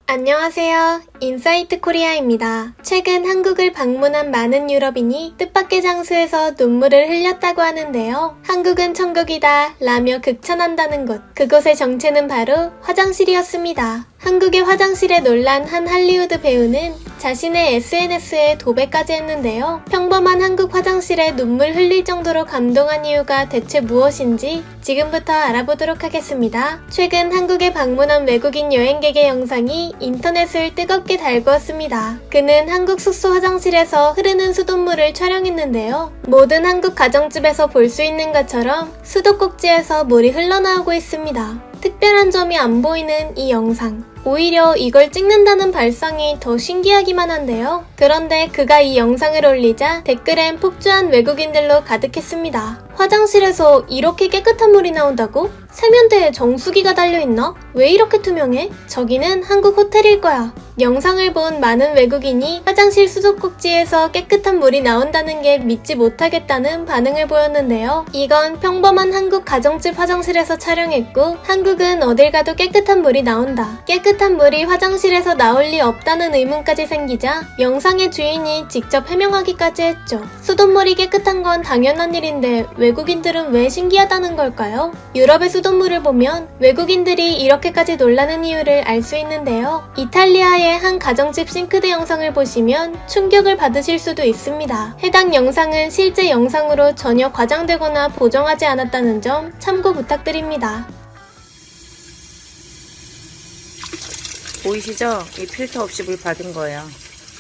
안녕하세요. 인사이트 코리아입니다. 최근 한국을 방문한 많은 유럽인이 뜻밖의 장소에서 눈물을 흘렸다고 하는데요. 한국은 천국이다 라며 극찬한다는 곳. 그곳의 정체는 바로 화장실이었습니다. 한국의 화장실에 놀란 한 할리우드 배우는 자신의 SNS에 도배까지 했는데요. 평범한 한국 화장실에 눈물 흘릴 정도로 감동한 이유가 대체 무엇인지 지금부터 알아보도록 하겠습니다. 최근 한국에 방문한 외국인 여행객의 영상이 인터넷을 뜨겁게 달구었습니다. 그는 한국 숙소 화장실에서 흐르는 수돗물을 촬영했는데요. 모든 한국 가정집에서 볼 수 있는 것처럼 수도꼭지에서 물이 흘러나오고 있습니다. 특별한 점이 안 보이는 이 영상. 오히려 이걸 찍는다는 발상이 더 신기하기만 한데요. 그런데 그가 이 영상을 올리자 댓글엔 폭주한 외국인들로 가득했습니다. 화장실에서 이렇게 깨끗한 물이 나온다고? 세면대에 정수기가 달려있나? 왜 이렇게 투명해? 저기는 한국 호텔일 거야. 영상을 본 많은 외국인이 화장실 수도꼭지에서 깨끗한 물이 나온다는 게 믿지 못하겠다는 반응을 보였는데요. 이건 평범한 한국 가정집 화장실에서 촬영했고 한국은 어딜 가도 깨끗한 물이 나온다. 깨끗한 물이 화장실에서 나올 리 없다는 의문까지 생기자 영상의 주인이 직접 해명하기까지 했죠. 수돗물이 깨끗한 건 당연한 일인데 외국인들은 왜 신기하다는 걸까요? 유럽의 수돗물을 보면 외국인들이 이렇게까지 놀라는 이유를 알 수 있는데요. 이탈리아의 한 가정집 싱크대 영상을 보시면 충격을 받으실 수도 있습니다. 해당 영상은 실제 영상으로 전혀 과장되거나 보정하지 않았다는 점 참고 부탁드립니다. 보이시죠? 이 필터 없이 물 받은 거예요.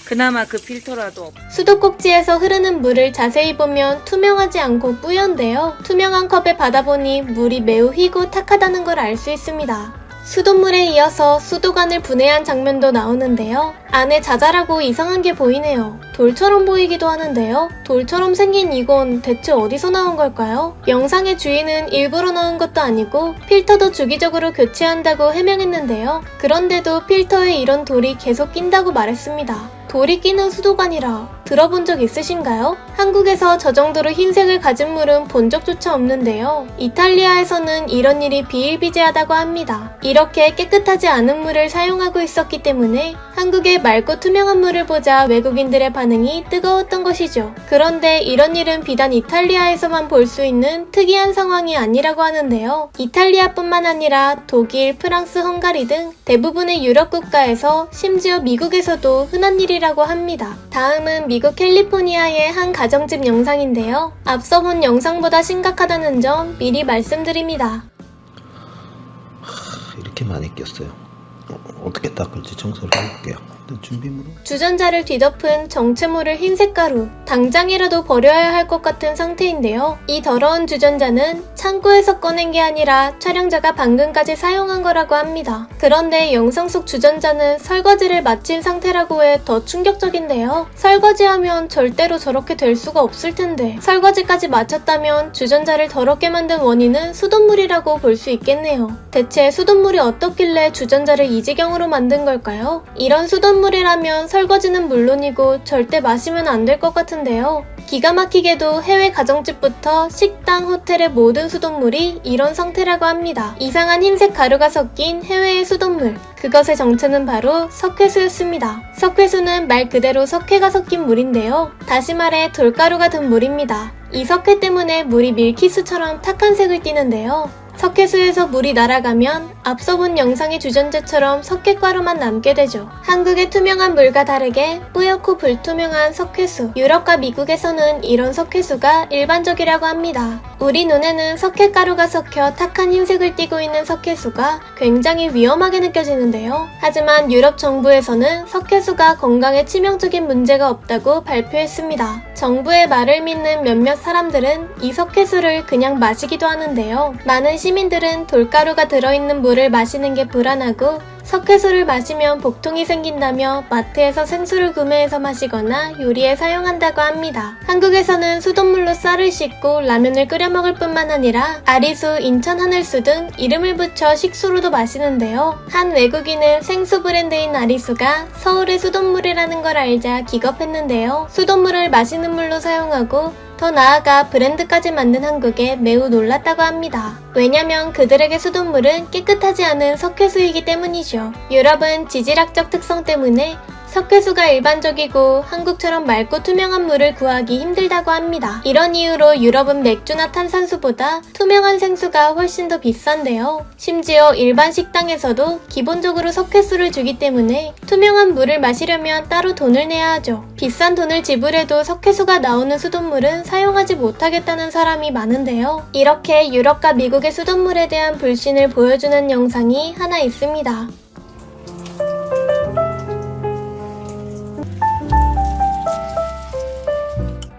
그나마 그 필터라도 수도꼭지에서 흐르는 물을 자세히 보면 투명하지 않고 뿌연데요. 투명한 컵에 받아보니 물이 매우 희고 탁하다는 걸 알 수 있습니다. 수돗물에 이어서 수도관을 분해한 장면도 나오는데요. 안에 자잘하고 이상한 게 보이네요. 돌처럼 보이기도 하는데요. 돌처럼 생긴 이건 대체 어디서 나온 걸까요? 영상의 주인은 일부러 넣은 것도 아니고 필터도 주기적으로 교체한다고 해명했는데요. 그런데도 필터에 이런 돌이 계속 낀다고 말했습니다. 돌이 끼는 수도관이라 들어본 적 있으신가요? 한국에서 저 정도로 흰색을 가진 물은 본 적조차 없는데요. 이탈리아에서는 이런 일이 비일비재하다고 합니다. 이렇게 깨끗하지 않은 물을 사용하고 있었기 때문에 한국의 맑고 투명한 물을 보자 외국인들의 반응이 뜨거웠던 것이죠. 그런데 이런 일은 비단 이탈리아에서만 볼 수 있는 특이한 상황이 아니라고 하는데요. 이탈리아뿐만 아니라 독일, 프랑스, 헝가리 등 대부분의 유럽 국가에서 심지어 미국에서도 흔한 일이라고 합니다. 다음은 미국 캘리포니아의 한 가정집 영상인데요. 앞서 본 영상보다 심각하다는 점 미리 말씀드립니다. 이렇게 많이 꼈어요. 어떻게 닦을지 청소를 해볼게요. 일단 준비물은 주전자를 뒤덮은 정체모를 흰색 가루, 당장이라도 버려야 할 것 같은 상태인데요. 이 더러운 주전자는 창고에서 꺼낸 게 아니라 촬영자가 방금까지 사용한 거라고 합니다. 그런데 영상 속 주전자는 설거지를 마친 상태라고 해 더 충격적인데요. 설거지하면 절대로 저렇게 될 수가 없을 텐데 설거지까지 마쳤다면 주전자를 더럽게 만든 원인은 수돗물이라고 볼 수 있겠네요. 대체 수돗물이 어떻길래 주전자를 이 지경으로 만든 걸까요? 이런 수돗물이라면 설거지는 물론이고 절대 마시면 안 될 것 같은데요. 기가 막히게도 해외 가정집부터 식당, 호텔의 모든 수돗물이 이런 상태라고 합니다. 이상한 흰색 가루가 섞인 해외의 수돗물. 그것의 정체는 바로 석회수였습니다. 석회수는 말 그대로 석회가 섞인 물인데요. 다시 말해 돌가루가 든 물입니다. 이 석회 때문에 물이 밀키스처럼 탁한 색을 띠는데요. 석회수에서 물이 날아가면 앞서 본 영상의 주전자처럼 석회가루만 남게 되죠. 한국의 투명한 물과 다르게 뿌옇고 불투명한 석회수. 유럽과 미국에서는 이런 석회수가 일반적이라고 합니다. 우리 눈에는 석회가루가 섞여 탁한 흰색을 띠고 있는 석회수가 굉장히 위험하게 느껴지는데요. 하지만 유럽 정부에서는 석회수가 건강에 치명적인 문제가 없다고 발표했습니다. 정부의 말을 믿는 몇몇 사람들은 이 석회수를 그냥 마시기도 하는데요. 많은 시민들은 돌가루가 들어있는 물을 마시는 게 불안하고 석회수를 마시면 복통이 생긴다며 마트에서 생수를 구매해서 마시거나 요리에 사용한다고 합니다. 한국에서는 수돗물로 쌀을 씻고 라면을 끓여 먹을 뿐만 아니라 아리수, 인천 하늘수 등 이름을 붙여 식수로도 마시는데요. 한 외국인은 생수 브랜드인 아리수가 서울의 수돗물이라는 걸 알자 기겁했는데요. 수돗물을 마시는 물로 사용하고 더 나아가 브랜드까지 만든 한국에 매우 놀랐다고 합니다. 왜냐면 그들에게 수돗물은 깨끗하지 않은 석회수이기 때문이죠. 유럽은 지질학적 특성 때문에 석회수가 일반적이고 한국처럼 맑고 투명한 물을 구하기 힘들다고 합니다. 이런 이유로 유럽은 맥주나 탄산수보다 투명한 생수가 훨씬 더 비싼데요. 심지어 일반 식당에서도 기본적으로 석회수를 주기 때문에 투명한 물을 마시려면 따로 돈을 내야 하죠. 비싼 돈을 지불해도 석회수가 나오는 수돗물은 사용하지 못하겠다는 사람이 많은데요. 이렇게 유럽과 미국의 수돗물에 대한 불신을 보여주는 영상이 하나 있습니다.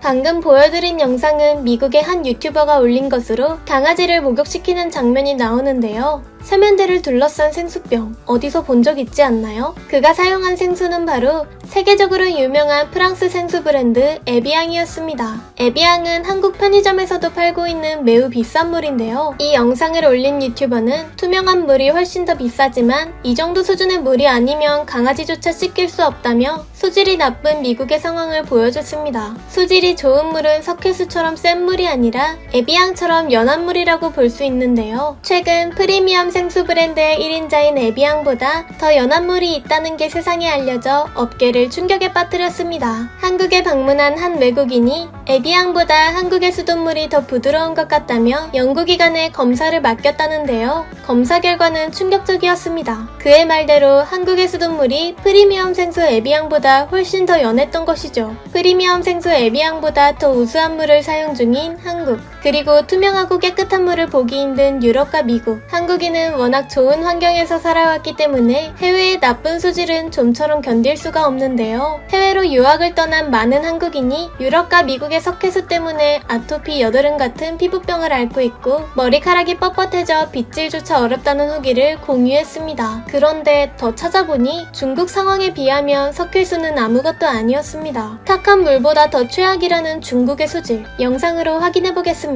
방금 보여드린 영상은 미국의 한 유튜버가 올린 것으로 강아지를 목욕시키는 장면이 나오는데요. 세면대를 둘러싼 생수병, 어디서 본 적 있지 않나요? 그가 사용한 생수는 바로 세계적으로 유명한 프랑스 생수 브랜드 에비앙이었습니다. 에비앙은 한국 편의점에서도 팔고 있는 매우 비싼 물인데요. 이 영상을 올린 유튜버는 투명한 물이 훨씬 더 비싸지만 이 정도 수준의 물이 아니면 강아지조차 씻길 수 없다며 수질이 나쁜 미국의 상황을 보여줬습니다. 수질이 좋은 물은 석회수처럼 센 물이 아니라 에비앙처럼 연한 물이라고 볼 수 있는데요. 최근 프리미엄 생수 브랜드의 1인자인 에비앙보다 더 연한 물이 있다는 게 세상에 알려져 업계를 충격에 빠뜨렸습니다. 한국에 방문한 한 외국인이 에비앙보다 한국의 수돗물이 더 부드러운 것 같다며 연구기관에 검사를 맡겼다는데요. 검사 결과는 충격적이었습니다. 그의 말대로 한국의 수돗물이 프리미엄 생수 에비앙보다 훨씬 더 연했던 것이죠. 프리미엄 생수 에비앙보다 더 우수한 물을 사용 중인 한국, 그리고 투명하고 깨끗한 물을 보기 힘든 유럽과 미국. 한국인은 워낙 좋은 환경에서 살아왔기 때문에 해외의 나쁜 수질은 좀처럼 견딜 수가 없는데요. 해외로 유학을 떠난 많은 한국인이 유럽과 미국의 석회수 때문에 아토피, 여드름 같은 피부병을 앓고 있고 머리카락이 뻣뻣해져 빗질조차 어렵다는 후기를 공유했습니다. 그런데 더 찾아보니 중국 상황에 비하면 석회수는 아무것도 아니었습니다. 탁한 물보다 더 최악이라는 중국의 수질, 영상으로 확인해보겠습니다.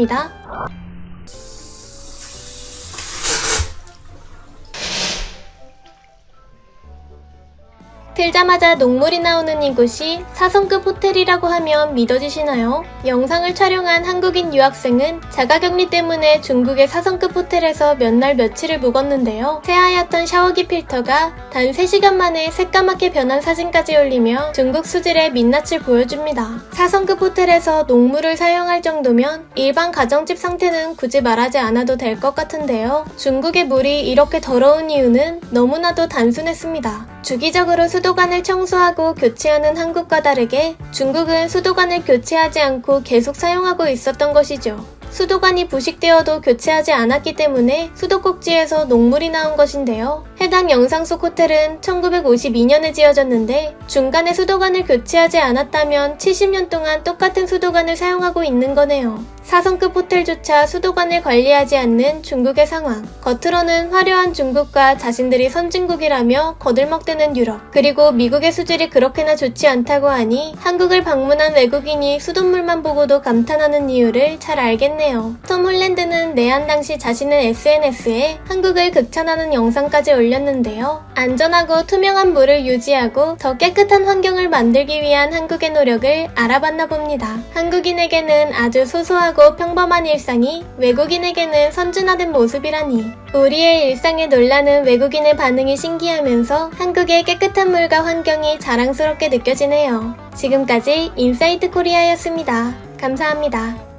들자마자 녹물이 나오는 이곳이 4성급 호텔이라고 하면 믿어지시나요? 영상을 촬영한 한국인 유학생은 자가격리 때문에 중국의 4성급 호텔에서 몇 날 며칠을 묵었는데요. 새하얗던 샤워기 필터가 단 3시간 만에 새까맣게 변한 사진까지 올리며 중국 수질의 민낯을 보여줍니다. 4성급 호텔에서 녹물을 사용할 정도면 일반 가정집 상태는 굳이 말하지 않아도 될 것 같은데요. 중국의 물이 이렇게 더러운 이유는 너무나도 단순했습니다. 주기적으로 수도관을 청소하고 교체하는 한국과 다르게 중국은 수도관을 교체하지 않고 계속 사용하고 있었던 것이죠. 수도관이 부식되어도 교체하지 않았기 때문에 수도꼭지에서 녹물이 나온 것인데요. 해당 영상 속 호텔은 1952년에 지어졌는데 중간에 수도관을 교체하지 않았다면 70년 동안 똑같은 수도관을 사용하고 있는 거네요. 4성급 호텔조차 수도관을 관리하지 않는 중국의 상황. 겉으로는 화려한 중국과 자신들이 선진국이라며 거들먹대는 유럽. 그리고 미국의 수질이 그렇게나 좋지 않다고 하니 한국을 방문한 외국인이 수돗물만 보고도 감탄하는 이유를 잘 알겠네요. 톰 홀랜드는 내한 당시 자신의 SNS에 한국을 극찬하는 영상까지 올렸는데요. 안전하고 투명한 물을 유지하고 더 깨끗한 환경을 만들기 위한 한국의 노력을 알아봤나 봅니다. 한국인에게는 아주 소소하고 평범한 일상이 외국인에게는 선진화된 모습이라니. 우리의 일상에 놀라는 외국인의 반응이 신기하면서 한국의 깨끗한 물과 환경이 자랑스럽게 느껴지네요. 지금까지 인사이트 코리아였습니다. 감사합니다.